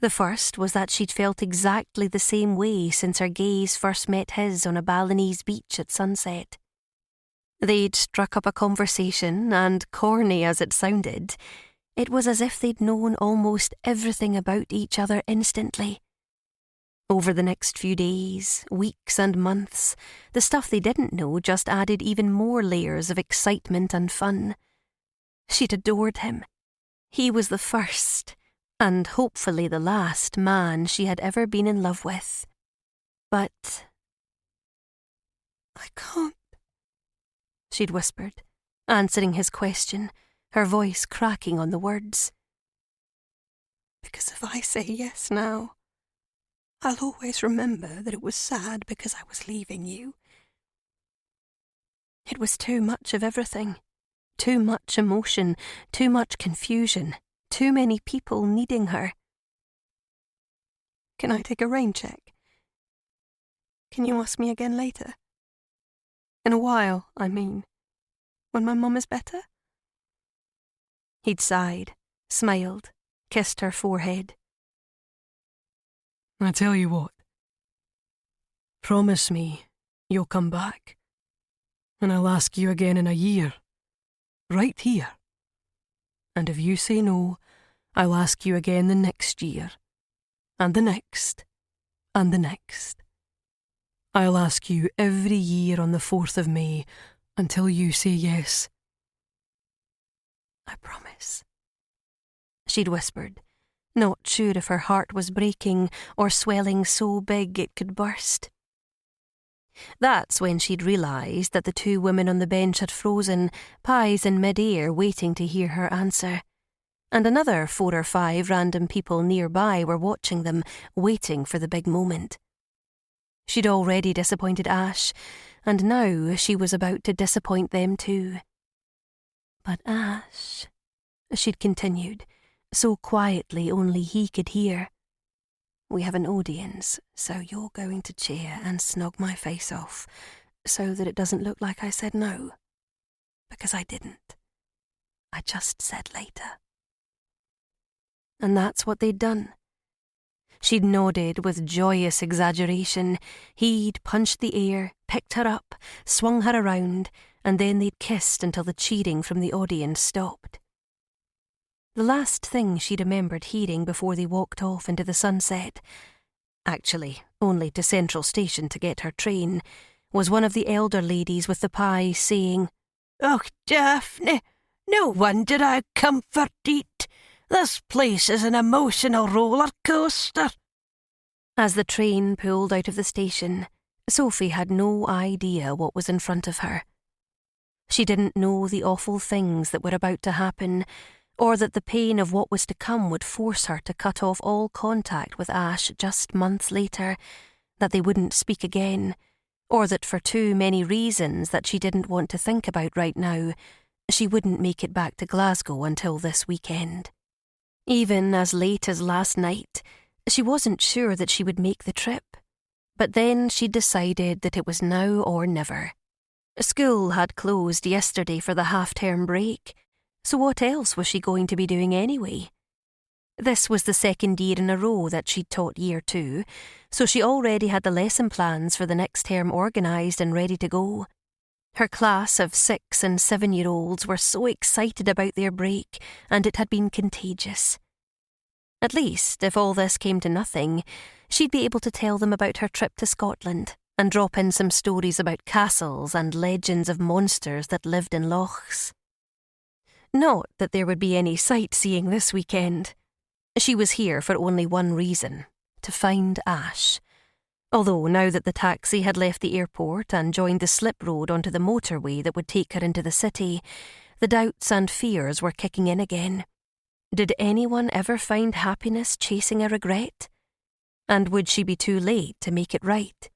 The first was that she'd felt exactly the same way since her gaze first met his on a Balinese beach at sunset. They'd struck up a conversation, and corny as it sounded, it was as if they'd known almost everything about each other instantly. Over the next few days, weeks and months, the stuff they didn't know just added even more layers of excitement and fun. She'd adored him. He was the first, and hopefully the last, man she had ever been in love with. But I can't, she'd whispered, answering his question, her voice cracking on the words. Because if I say yes now, I'll always remember that it was sad because I was leaving you. It was too much of everything. Too much emotion, too much confusion, too many people needing her. Can I take a rain check? Can you ask me again later? In a while, I mean. When my mum is better? He'd sighed, smiled, kissed her forehead. I tell you what. Promise me you'll come back, and I'll ask you again in a year. Right here. And if you say no, I'll ask you again the next year, and the next, and the next. I'll ask you every year on the 4th of May until you say yes. I promise, she'd whispered, not sure if her heart was breaking or swelling so big it could burst. That's when she'd realised that the two women on the bench had frozen, pies in mid-air waiting to hear her answer. And another 4 or 5 random people nearby were watching them, waiting for the big moment. She'd already disappointed Ash, and now she was about to disappoint them too. But Ash, she'd continued, so quietly only he could hear. We have an audience, so you're going to cheer and snog my face off, so that it doesn't look like I said no. Because I didn't. I just said later. And that's what they'd done. She'd nodded with joyous exaggeration. He'd punched the air, picked her up, swung her around, and then they'd kissed until the cheering from the audience stopped. The last thing she remembered hearing before they walked off into the sunset, actually only to Central Station to get her train, was one of the elder ladies with the pie saying, "Oh, Daphne, no wonder I comfort eat. This place is an emotional roller coaster." As the train pulled out of the station, Sophie had no idea what was in front of her. She didn't know the awful things that were about to happen, or that the pain of what was to come would force her to cut off all contact with Ash just months later, that they wouldn't speak again, or that for too many reasons that she didn't want to think about right now, she wouldn't make it back to Glasgow until this weekend. Even as late as last night, she wasn't sure that she would make the trip, but then she'd decided that it was now or never. School had closed yesterday for the half-term break, so what else was she going to be doing anyway? This was the second year in a row that she'd taught Year 2, so she already had the lesson plans for the next term organised and ready to go. Her class of 6 and 7-year-olds were so excited about their break, and it had been contagious. At least, if all this came to nothing, she'd be able to tell them about her trip to Scotland and drop in some stories about castles and legends of monsters that lived in lochs. Not that there would be any sightseeing this weekend. She was here for only one reason, to find Ash. Although now that the taxi had left the airport and joined the slip road onto the motorway that would take her into the city, the doubts and fears were kicking in again. Did anyone ever find happiness chasing a regret? And would she be too late to make it right?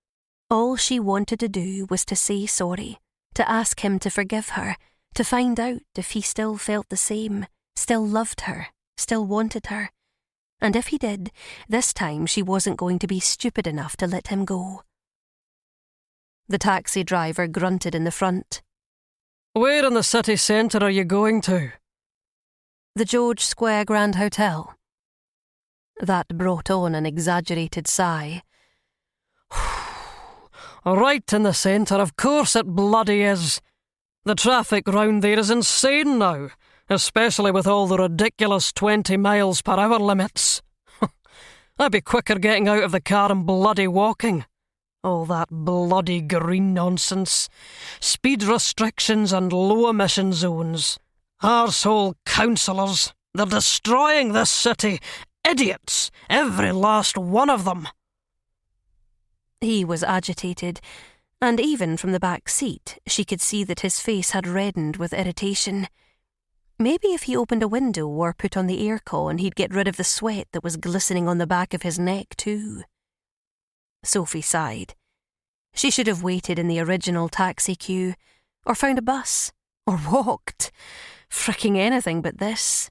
All she wanted to do was to say sorry, to ask him to forgive her, to find out if he still felt the same, still loved her, still wanted her. And if he did, this time she wasn't going to be stupid enough to let him go. The taxi driver grunted in the front. Where in the city centre are you going to? The George Square Grand Hotel. That brought on an exaggerated sigh. Right in the centre, of course it bloody is. The traffic round there is insane now, especially with all the ridiculous 20 miles per hour limits. I'd be quicker getting out of the car and bloody walking. All that bloody green nonsense. Speed restrictions and low emission zones. Arsehole councillors. They're destroying this city. Idiots, every last one of them. He was agitated, and even from the back seat she could see that his face had reddened with irritation. Maybe if he opened a window or put on the aircon, he'd get rid of the sweat that was glistening on the back of his neck too. Sophie sighed. She should have waited in the original taxi queue, or found a bus, or walked. Fricking anything but this.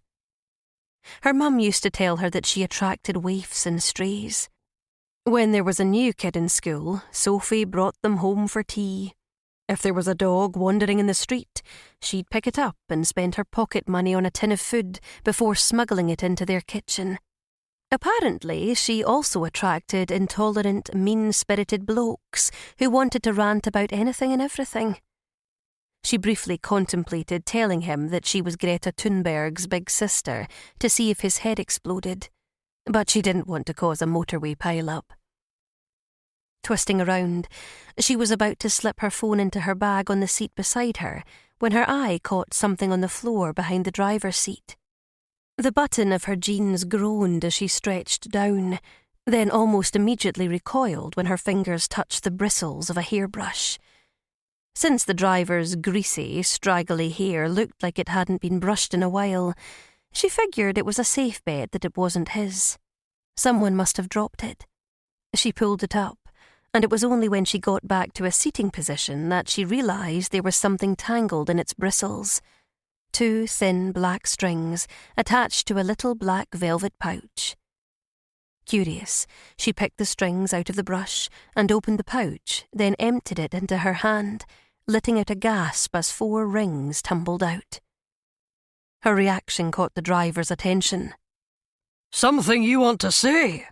Her mum used to tell her that she attracted waifs and strays. When there was a new kid in school, Sophie brought them home for tea. If there was a dog wandering in the street, she'd pick it up and spend her pocket money on a tin of food before smuggling it into their kitchen. Apparently, she also attracted intolerant, mean-spirited blokes who wanted to rant about anything and everything. She briefly contemplated telling him that she was Greta Thunberg's big sister to see if his head exploded, but she didn't want to cause a motorway pile-up. Twisting around, she was about to slip her phone into her bag on the seat beside her when her eye caught something on the floor behind the driver's seat. The button of her jeans groaned as she stretched down, then almost immediately recoiled when her fingers touched the bristles of a hairbrush. Since the driver's greasy, straggly hair looked like it hadn't been brushed in a while, she figured it was a safe bet that it wasn't his. Someone must have dropped it. She pulled it up, and it was only when she got back to a seating position that she realised there was something tangled in its bristles. 2 thin black strings attached to a little black velvet pouch. Curious, she picked the strings out of the brush and opened the pouch, then emptied it into her hand, letting out a gasp as 4 rings tumbled out. Her reaction caught the driver's attention. Something you want to say?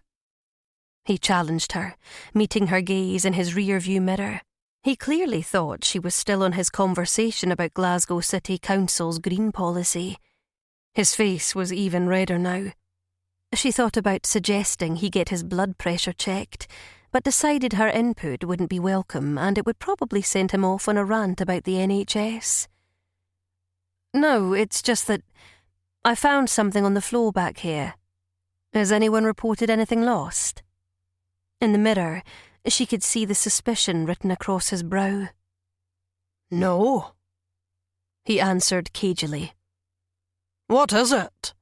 He challenged her, meeting her gaze in his rear-view mirror. He clearly thought she was still on his conversation about Glasgow City Council's green policy. His face was even redder now. She thought about suggesting he get his blood pressure checked, but decided her input wouldn't be welcome and it would probably send him off on a rant about the NHS. No, it's just that I found something on the floor back here. Has anyone reported anything lost? In the mirror, she could see the suspicion written across his brow. No, he answered cagily. What is it?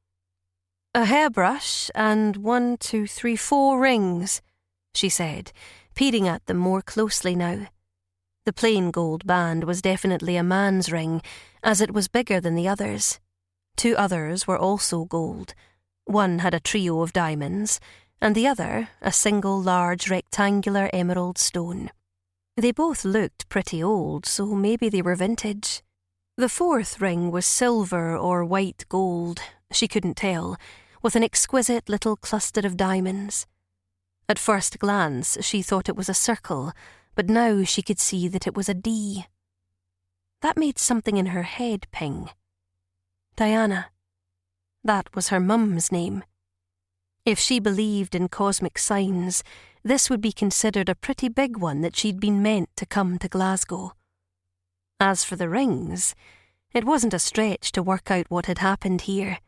A hairbrush and 1, 2, 3, 4 rings, she said, peering at them more closely now. The plain gold band was definitely a man's ring, as it was bigger than the others. 2 others were also gold. One had a trio of diamonds, and the other a single large rectangular emerald stone. They both looked pretty old, so maybe they were vintage. The 4th ring was silver or white gold, she couldn't tell, with an exquisite little cluster of diamonds. At first glance, she thought it was a circle, but now she could see that it was a D. That made something in her head ping. Diana. That was her mum's name. If she believed in cosmic signs, this would be considered a pretty big one that she'd been meant to come to Glasgow. As for the rings, it wasn't a stretch to work out what had happened here.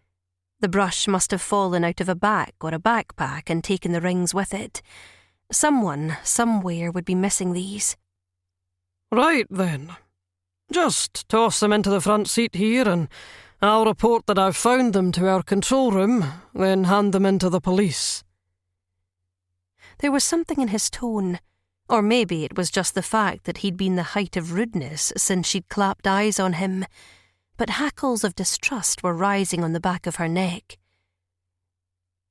The brush must have fallen out of a bag or a backpack and taken the rings with it. Someone, somewhere, would be missing these. Right then. Just toss them into the front seat here and I'll report that I've found them to our control room, then hand them in to the police. There was something in his tone, or maybe it was just the fact that he'd been the height of rudeness since she'd clapped eyes on him, but hackles of distrust were rising on the back of her neck.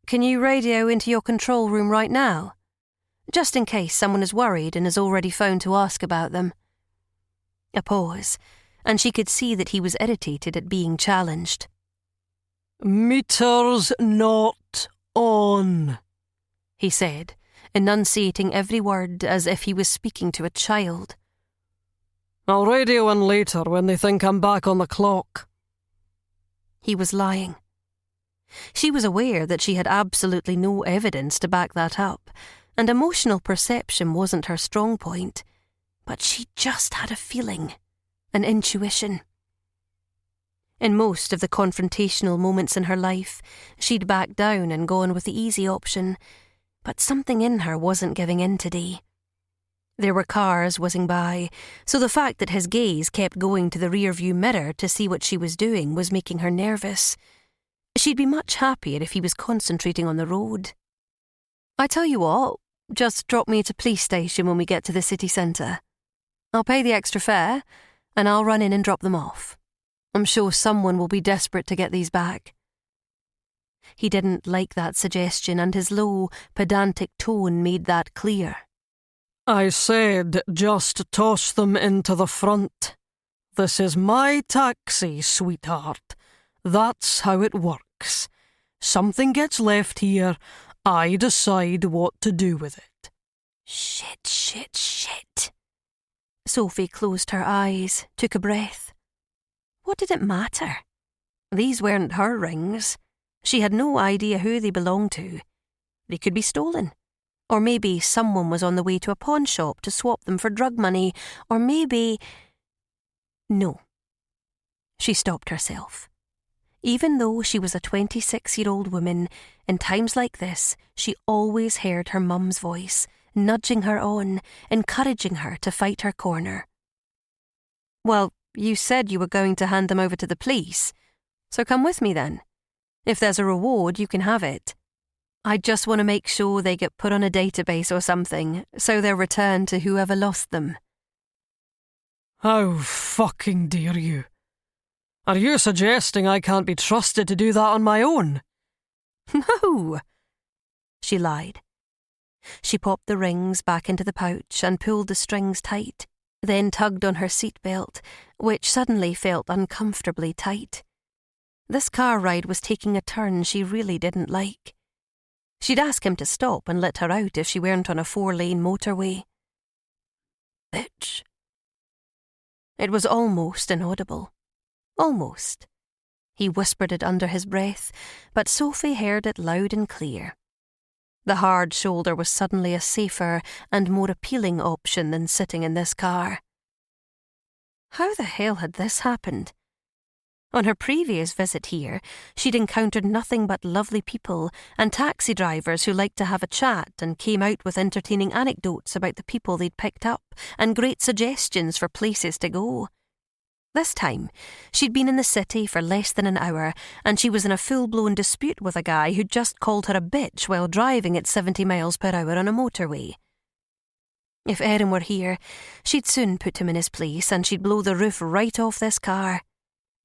Can you radio into your control room right now? Just in case someone is worried and has already phoned to ask about them. A pause, and she could see that he was irritated at being challenged. Meters not on, he said, enunciating every word as if he was speaking to a child. I'll radio in later when they think I'm back on the clock. He was lying. She was aware that she had absolutely no evidence to back that up, and emotional perception wasn't her strong point, but she just had a feeling, an intuition. In most of the confrontational moments in her life, she'd backed down and gone with the easy option, but something in her wasn't giving in today. There were cars whizzing by, so the fact that his gaze kept going to the rearview mirror to see what she was doing was making her nervous. She'd be much happier if he was concentrating on the road. I tell you what, just drop me at a police station when we get to the city centre. I'll pay the extra fare, and I'll run in and drop them off. I'm sure someone will be desperate to get these back. He didn't like that suggestion, and his low, pedantic tone made that clear. I said just toss them into the front. This is my taxi, sweetheart. That's how it works. Something gets left here, I decide what to do with it. Shit. Sophie closed her eyes, took a breath. What did it matter? These weren't her rings. She had no idea who they belonged to. They could be stolen. Or maybe someone was on the way to a pawn shop to swap them for drug money, or maybe... No. She stopped herself. Even though she was a 26-year-old woman, in times like this, she always heard her mum's voice, nudging her on, encouraging her to fight her corner. Well, you said you were going to hand them over to the police, so come with me then. If there's a reward, you can have it. I just want to make sure they get put on a database or something, so they're returned to whoever lost them. How fucking dare you? Are you suggesting I can't be trusted to do that on my own? No, she lied. She popped the rings back into the pouch and pulled the strings tight, then tugged on her seatbelt, which suddenly felt uncomfortably tight. This car ride was taking a turn she really didn't like. She'd ask him to stop and let her out if she weren't on a 4-lane motorway. Bitch. It was almost inaudible. Almost. He whispered it under his breath, but Sophie heard it loud and clear. The hard shoulder was suddenly a safer and more appealing option than sitting in this car. How the hell had this happened? On her previous visit here, she'd encountered nothing but lovely people and taxi drivers who liked to have a chat and came out with entertaining anecdotes about the people they'd picked up and great suggestions for places to go. This time, she'd been in the city for less than an hour, and she was in a full-blown dispute with a guy who'd just called her a bitch while driving at 70 miles per hour on a motorway. If Erin were here, she'd soon put him in his place and she'd blow the roof right off this car.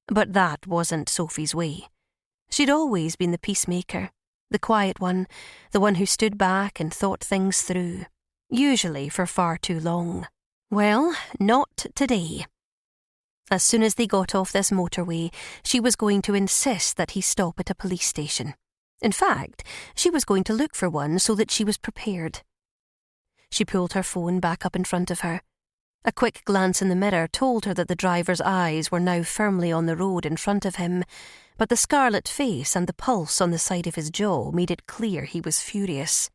But that wasn't Sophie's way. She'd always been the peacemaker, the quiet one, the one who stood back and thought things through, usually for far too long. Well, not today. As soon as they got off this motorway, she was going to insist that he stop at a police station. In fact, she was going to look for one so that she was prepared. She pulled her phone back up in front of her. A quick glance in the mirror told her that the driver's eyes were now firmly on the road in front of him, but the scarlet face and the pulse on the side of his jaw made it clear he was furious.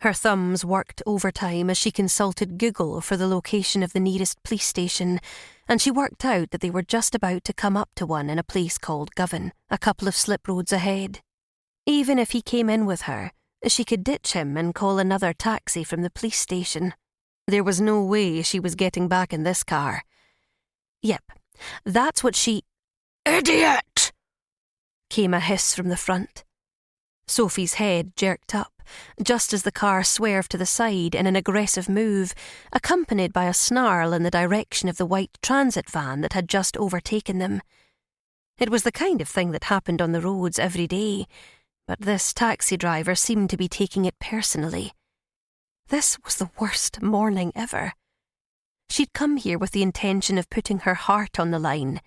Her thumbs worked overtime as she consulted Google for the location of the nearest police station, and she worked out that they were just about to come up to one in a place called Govan, a couple of slip roads ahead. Even if he came in with her, she could ditch him and call another taxi from the police station. There was no way she was getting back in this car. Yep, that's what she... Idiot! came a hiss from the front. Sophie's head jerked up, just as the car swerved to the side in an aggressive move, accompanied by a snarl in the direction of the white transit van that had just overtaken them. It was the kind of thing that happened on the roads every day, but this taxi driver seemed to be taking it personally. This was the worst morning ever. She'd come here with the intention of putting her heart on the line.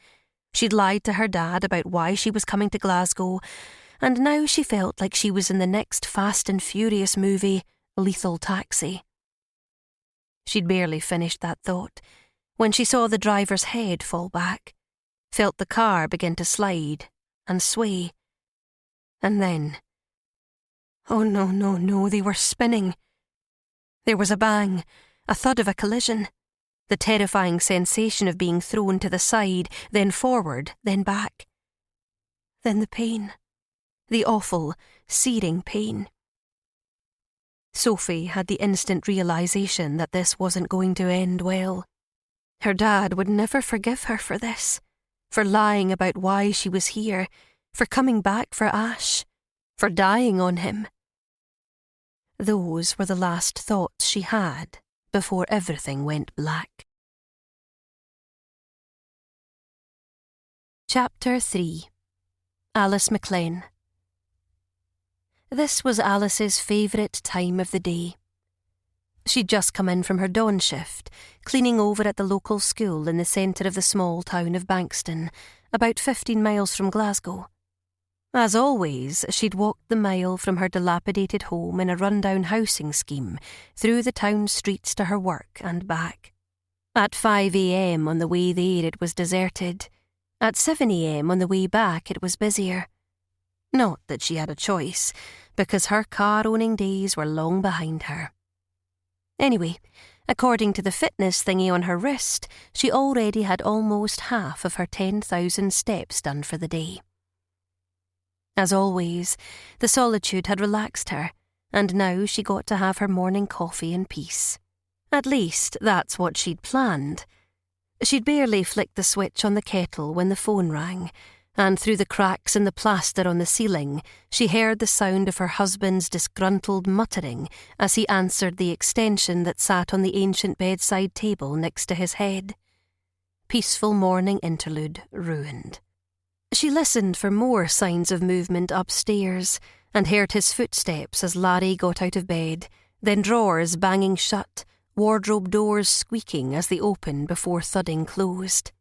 She'd lied to her dad about why she was coming to Glasgow, and now she felt like she was in the next Fast and Furious movie, Lethal Taxi. She'd barely finished that thought when she saw the driver's head fall back, felt the car begin to slide and sway. And then, oh no, they were spinning. There was a bang, a thud of a collision, the terrifying sensation of being thrown to the side, then forward, then back. Then the pain. The awful, searing pain. Sophie had the instant realisation that this wasn't going to end well. Her dad would never forgive her for this, for lying about why she was here, for coming back for Ash, for dying on him. Those were the last thoughts she had before everything went black. Chapter 3. Alice McLenn. This was Alice's favourite time of the day. She'd just come in from her dawn shift, cleaning over at the local school in the centre of the small town of Bankston, about 15 miles from Glasgow. As always, she'd walked the mile from her dilapidated home in a run-down housing scheme through the town streets to her work and back. At 5 a.m. on the way there it was deserted. At 7 a.m. on the way back it was busier. Not that she had a choice, because her car-owning days were long behind her. Anyway, according to the fitness thingy on her wrist, she already had almost half of her 10,000 steps done for the day. As always, the solitude had relaxed her, and now she got to have her morning coffee in peace. At least, that's what she'd planned. She'd barely flicked the switch on the kettle when the phone rang, and through the cracks in the plaster on the ceiling, she heard the sound of her husband's disgruntled muttering as he answered the extension that sat on the ancient bedside table next to his head. Peaceful morning interlude ruined. She listened for more signs of movement upstairs and heard his footsteps as Larry got out of bed, then drawers banging shut, wardrobe doors squeaking as they opened before thudding closed.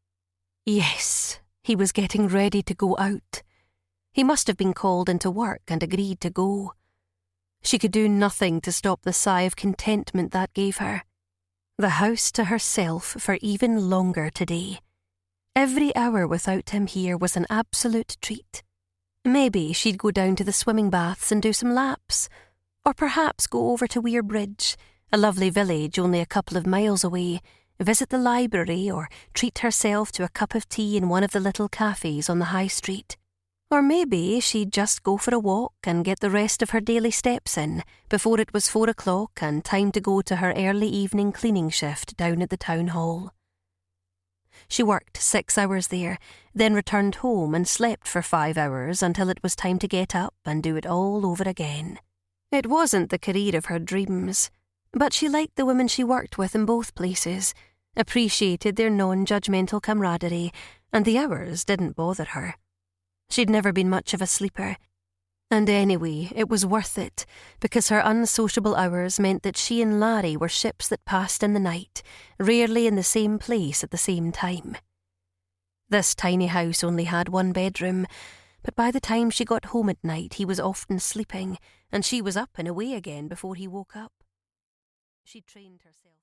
Yes, he was getting ready to go out. He must have been called into work and agreed to go. She could do nothing to stop the sigh of contentment that gave her. The house to herself for even longer today. Every hour without him here was an absolute treat. Maybe she'd go down to the swimming baths and do some laps, or perhaps go over to Weir Bridge, a lovely village only a couple of miles away, visit the library or treat herself to a cup of tea in one of the little cafes on the high street. Or maybe she'd just go for a walk and get the rest of her daily steps in before it was 4 o'clock and time to go to her early evening cleaning shift down at the town hall. She worked 6 hours there, then returned home and slept for 5 hours until it was time to get up and do it all over again. It wasn't the career of her dreams, but she liked the women she worked with in both places, appreciated their non-judgmental camaraderie, and the hours didn't bother her. She'd never been much of a sleeper, and anyway, it was worth it, because her unsociable hours meant that she and Larry were ships that passed in the night, rarely in the same place at the same time. This tiny house only had 1 bedroom, but by the time she got home at night he was often sleeping, and she was up and away again before he woke up. She trained herself.